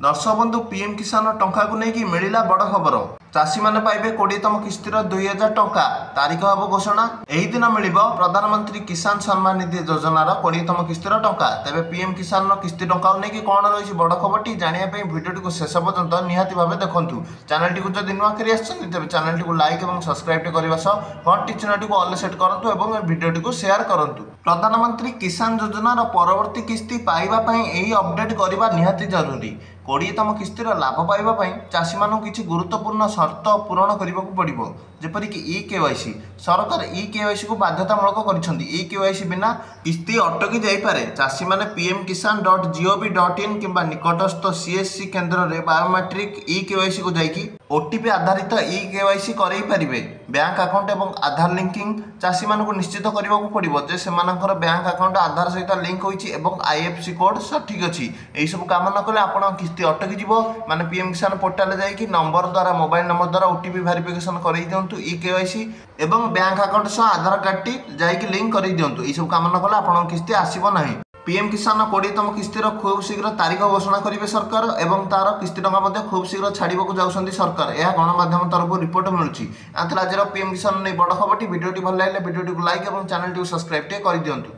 दर्शक बंधु पीएम किसान टंका को लेकिन मिला बड़ खबर चाषी मैंने पाइबे 20तम किस्तिर 2000 टंका तारीख हम घोषणा यही दिन मिल प्रधानमंत्री किसान सम्मान निधि योजनार 20तम किस्तिर टंका तेज पीएम किसान किस्ती टंका लेकिन कौन रही बड़ खबर जानापी भिडियो को शेष पर्यंत निहाती भाव देखूँ चैनल टी जब नुआ कर तेज चैनल टी लाइक और सब्सक्राइब करने सह घंटी चिन्ह को ऑल सेट करूँ और भिडियो को शेयर करूँ। प्रधानमंत्री किसान योजनार परवर्ती किस्ती पाइबापी यही अपडेट करने निहाती जरूरी 20तम किस्तिर लाभ पाइबापी चाषी मानू किसी गुरुत्वपूर्ण शर्त पूरण करने को पड़ो जेपरिक केवाईसी सरकार केवाईसी को बाध्यतामूलक कर केवाईसी बिना किस्ती अटकी जापे चाषी मैंने pmkisan.gov.in कि निकटस्थ सीएससी केन्द्र में बायोमेट्रिक केवाईसी को जाकि ओटीपी आधारित केवाईसी करई पारिबे। बैंक अकाउंट एवं आधार लिंकिंग चाषी मानू निश्चित करने को पड़ो जे से बैंक अकाउंट आधार सहित लिंक होइछि एवं आईएफसी कोड सठिक अच्छी यही सब कम न कले आप किस्ती अटकी जीव माने पीएम किसान पोर्टाल जाकि नंबर द्वारा मोबाइल नंबर द्वारा ओटीपी वेरिफिकेशन कर दिंतु केवाईसी एवं बैंक अकाउंट सह आधार कार्ड टी जाकि लिंक कर दिंतु यही सब कम न कले आप किस्ती आसब ना। पीएम किसान 20तम किस्तिर खूब शीघ्र तारीख घोषणा करेंगे सरकार एवं तार किस्ती टंका खूब शीघ्र छाड़क जाऊँच सरकार यह गणमाध्यम तरफ रिपोर्ट मिलूँ। आज पीएम किसान नहीं बड़ खबर भिडियो भल लगे भिडियो लाइक और चैनल सब्सक्राइब कर दिंतु।